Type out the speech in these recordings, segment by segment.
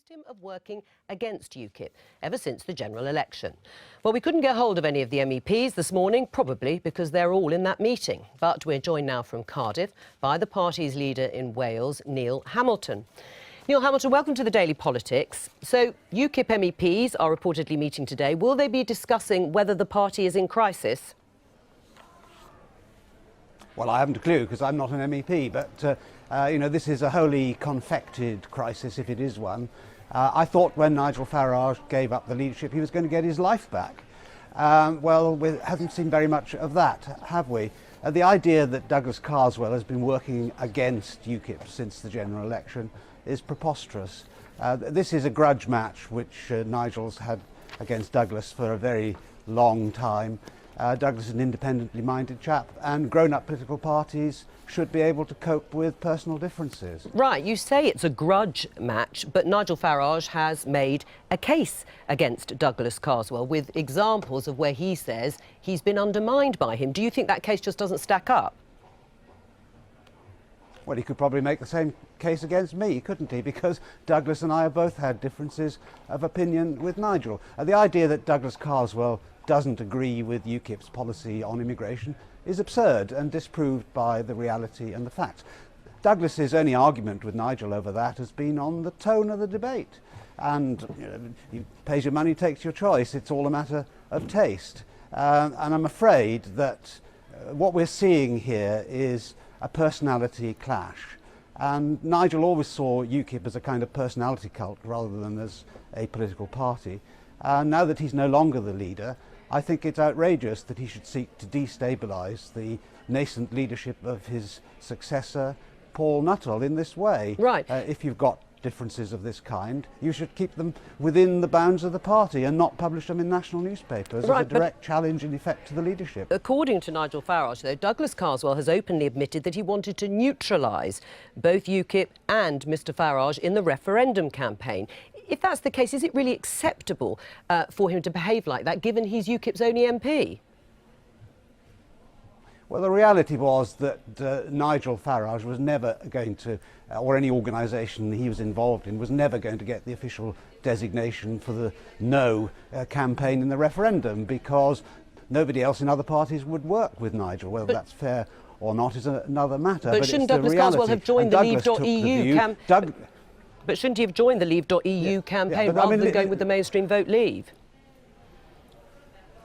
accused him of working against UKIP ever since the general election. Well, we couldn't get hold of any of the MEPs this morning, probably because they're all in that meeting. But we're joined now from Cardiff by the party's leader in Wales, Neil Hamilton. Neil Hamilton, welcome to the Daily Politics. So, UKIP MEPs are reportedly meeting today. Will they be discussing whether the party is in crisis? Well, I haven't a clue because I'm not an MEP, but, this is a wholly confected crisis, if it is one. I thought when Nigel Farage gave up the leadership, he was going to get his life back. Well, we haven't seen very much of that, have we? The idea that Douglas Carswell has been working against UKIP since the general election is preposterous. This is a grudge match which Nigel's had against Douglas for a very long time. Douglas is an independently minded chap, and grown-up political parties should be able to cope with personal differences. Right, you say it's a grudge match, but Nigel Farage has made a case against Douglas Carswell with examples of where he says he's been undermined by him. Do you think that case just doesn't stack up? Well, he could probably make the same case against me, couldn't he? Because Douglas and I have both had differences of opinion with Nigel. The idea that Douglas Carswell doesn't agree with UKIP's policy on immigration is absurd and disproved by the reality and the facts. Douglas's only argument with Nigel over that has been on the tone of the debate. And he pays your money, takes your choice. It's all a matter of taste. And I'm afraid that what we're seeing here is a personality clash. And Nigel always saw UKIP as a kind of personality cult rather than as a political party. Now that he's no longer the leader, I think it's outrageous that he should seek to destabilise the nascent leadership of his successor, Paul Nuttall, in this way. Right. If you've got differences of this kind, you should keep them within the bounds of the party and not publish them in national newspapers as a direct challenge, in effect, to the leadership. According to Nigel Farage, though, Douglas Carswell has openly admitted that he wanted to neutralise both UKIP and Mr Farage in the referendum campaign. If that's the case, is it really acceptable for him to behave like that, given he's UKIP's only MP? Well, the reality was that Nigel Farage was never going to, or any organisation he was involved in, was never going to get the official designation for the no campaign in the referendum, because nobody else in other parties would work with Nigel. Whether that's fair or not is another matter. But shouldn't Douglas Carswell have joined the Leave.eu campaign? But shouldn't he have joined the Leave.eu campaign rather than going with the mainstream Vote Leave?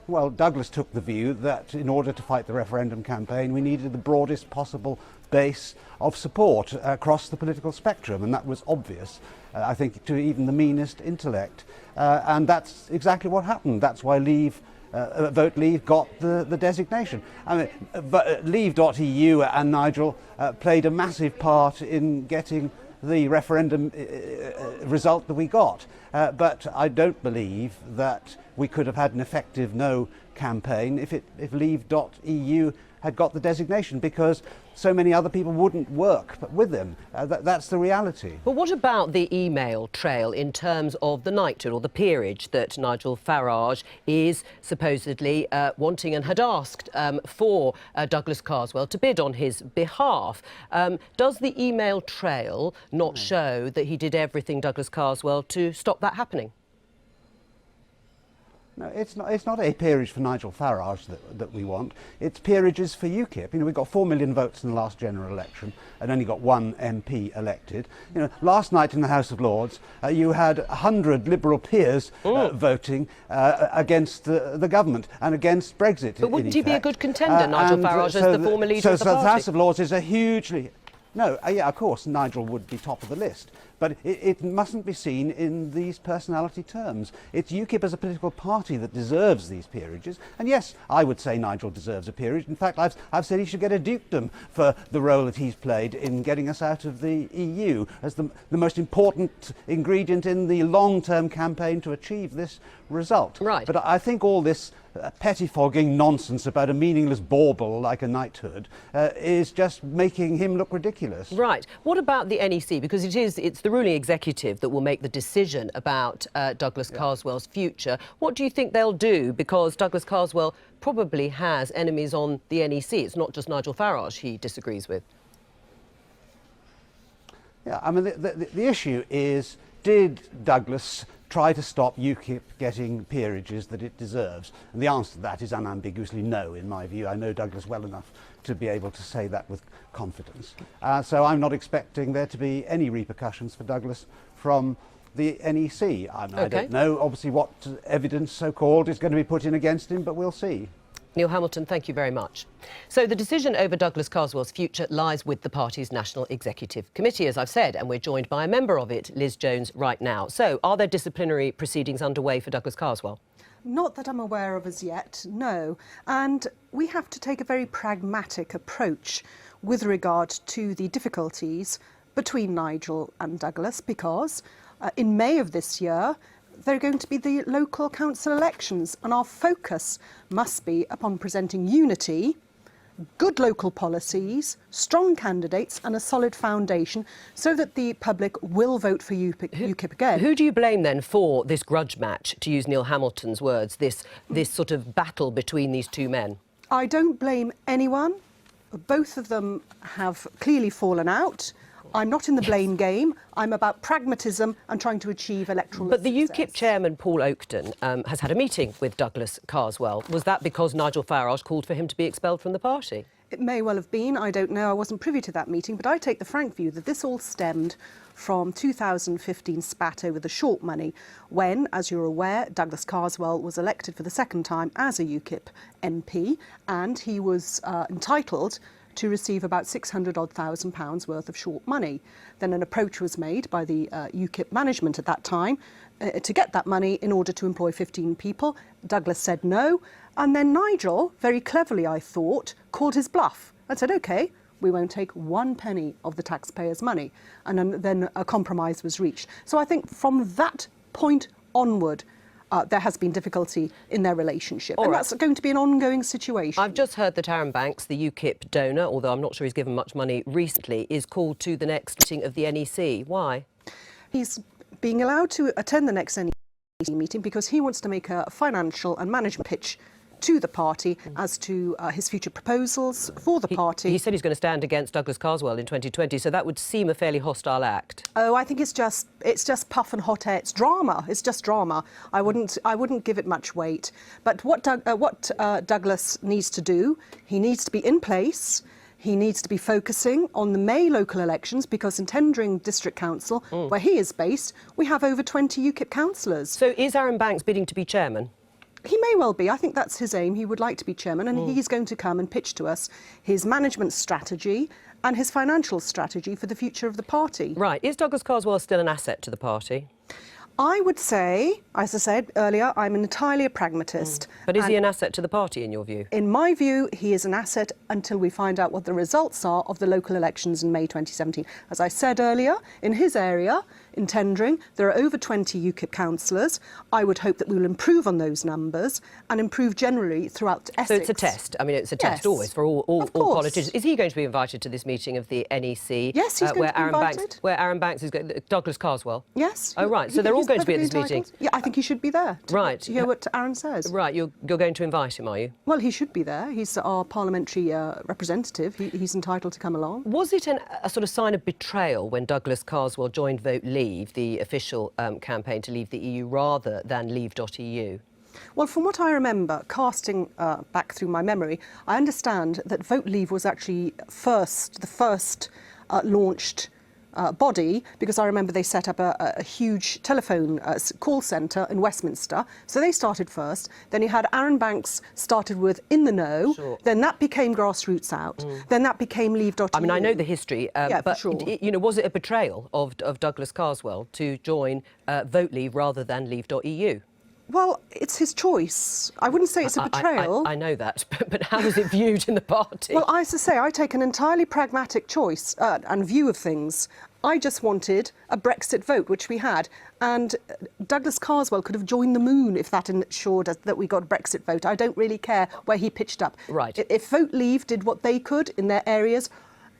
Well, Douglas took the view that in order to fight the referendum campaign, we needed the broadest possible base of support across the political spectrum, and that was obvious, I think, to even the meanest intellect. And that's exactly what happened. That's why Vote Leave got the designation. I mean, Leave.eu and Nigel played a massive part in getting the referendum result that we got. But I don't believe that we could have had an effective no campaign if Leave.eu had got the designation, because so many other people wouldn't work with them. That's the reality. But what about the email trail in terms of the knighthood or the peerage that Nigel Farage is supposedly wanting and had asked for Douglas Carswell to bid on his behalf? Does the email trail not show that he did everything, Douglas Carswell, to stop that happening? No, it's not a peerage for Nigel Farage that we want. It's peerages for UKIP. We've got 4 million votes in the last general election and only got one MP elected. Last night in the House of Lords, you had 100 Liberal peers voting against the government and against Brexit. But wouldn't he be a good contender, Nigel Farage, as the former leader of the party? So the House of Lords is a hugely... No, yeah, of course, Nigel would be top of the list. But it mustn't be seen in these personality terms. It's UKIP as a political party that deserves these peerages. And yes, I would say Nigel deserves a peerage. In fact, I've said he should get a dukedom for the role that he's played in getting us out of the EU as the most important ingredient in the long-term campaign to achieve this result. Right. But I think all this pettifogging nonsense about a meaningless bauble like a knighthood is just making him look ridiculous. Right. What about the NEC? Because it's the ruling executive that will make the decision about Douglas Carswell's future. What do you think they'll do? Because Douglas Carswell probably has enemies on the NEC. It's not just Nigel Farage he disagrees with. Yeah, I mean, the issue is did Douglas try to stop UKIP getting peerages that it deserves? And the answer to that is unambiguously no, in my view. I know Douglas well enough to be able to say that with confidence. So I'm not expecting there to be any repercussions for Douglas from the NEC. I don't know, obviously, what evidence, so-called, is going to be put in against him, but we'll see. Neil Hamilton, thank you very much. So the decision over Douglas Carswell's future lies with the party's National Executive Committee, as I've said, and we're joined by a member of it, Liz Jones, right now. So are there disciplinary proceedings underway for Douglas Carswell? Not that I'm aware of as yet, no. And we have to take a very pragmatic approach with regard to the difficulties between Nigel and Douglas, because in May of this year, there are going to be the local council elections, and our focus must be upon presenting unity, good local policies, strong candidates and a solid foundation so that the public will vote for UKIP again. Who do you blame then for this grudge match, to use Neil Hamilton's words, this sort of battle between these two men? I don't blame anyone. Both of them have clearly fallen out. I'm not in the blame game. I'm about pragmatism and trying to achieve electoral But the success. UKIP chairman, Paul Oakden, has had a meeting with Douglas Carswell. Was that because Nigel Farage called for him to be expelled from the party? It may well have been. I don't know. I wasn't privy to that meeting, but I take the frank view that this all stemmed from 2015 spat over the short money when, as you're aware, Douglas Carswell was elected for the second time as a UKIP MP, and he was entitled to receive about £600,000 worth of short money. Then an approach was made by the UKIP management at that time to get that money in order to employ 15 people. Douglas said no, and then Nigel, very cleverly I thought, called his bluff and said, OK, we won't take 1 penny of the taxpayers' money. And then a compromise was reached. So I think from that point onward, there has been difficulty in their relationship. And that's going to be an ongoing situation. I've just heard that Aaron Banks, the UKIP donor, although I'm not sure he's given much money recently, is called to the next meeting of the NEC. Why? He's being allowed to attend the next NEC meeting because he wants to make a financial and management pitch to the party as to his future proposals for the party. He said he's going to stand against Douglas Carswell in 2020, so that would seem a fairly hostile act. Oh, I think it's just puff and hot air. It's drama. It's just drama. I wouldn't give it much weight. But what Douglas needs to do, he needs to be in place. He needs to be focusing on the May local elections because in Tendring District Council, where he is based, we have over 20 UKIP councillors. So is Aaron Banks bidding to be chairman? He may well be. I think that's his aim. He would like to be chairman, and he's going to come and pitch to us his management strategy and his financial strategy for the future of the party. Right. Is Douglas Carswell still an asset to the party? I would say, as I said earlier, I'm entirely a pragmatist. But is he an asset to the party, in your view? In my view, he is an asset until we find out what the results are of the local elections in May 2017. As I said earlier, in his area, in Tendring, there are over 20 UKIP councillors. I would hope that we will improve on those numbers and improve generally throughout Essex. So it's a test. I mean, it's a test always for all politicians. Is he going to be invited to this meeting of the NEC? Yes, he's going to be invited. Where Aaron Banks is going, Douglas Carswell? Yes. Oh, right. So they're all going to be at this meeting? Yeah, I think he should be there. Right. To hear what Aaron says. Right. You're going to invite him, are you? Well, he should be there. He's our parliamentary representative. He's entitled to come along. Was it a sort of sign of betrayal when Douglas Carswell joined Vote Leave, the official campaign to leave the EU, rather than Leave.eu? Well, from what I remember, casting back through my memory, I understand that Vote Leave was actually the first launched body, because I remember they set up a huge telephone call centre in Westminster. So they started first. Then you had Aaron Banks started with In the Know. Sure. Then that became Grassroots Out. Then that became Leave.eu. I mean, I know the history, yeah, but sure. You know, was it a betrayal of Douglas Carswell to join Vote Leave rather than Leave.eu? Well, it's his choice. I wouldn't say it's a betrayal. I know that, but how is it viewed in the party? Well, as I say, I take an entirely pragmatic choice and view of things. I just wanted a Brexit vote, which we had, and Douglas Carswell could have joined the moon if that ensured us that we got a Brexit vote. I don't really care where he pitched up. Right. If Vote Leave did what they could in their areas,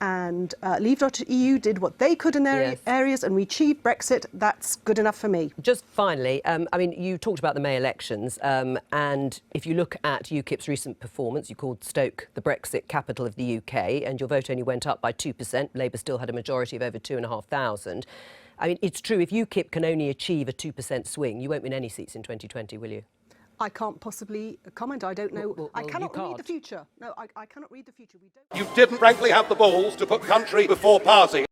and Leave.eu did what they could in their areas, and we achieved Brexit, that's good enough for me. Just finally, I mean, you talked about the May elections, and if you look at UKIP's recent performance, you called Stoke the Brexit capital of the UK, and your vote only went up by 2%. Labour still had a majority of over 2,500. I mean, it's true, if UKIP can only achieve a 2% swing, you won't win any seats in 2020, will you? I can't possibly comment. I don't know. Well, I cannot you read the can't. future. No, I cannot read the future. We don't. You didn't, frankly, have the balls to put country before party.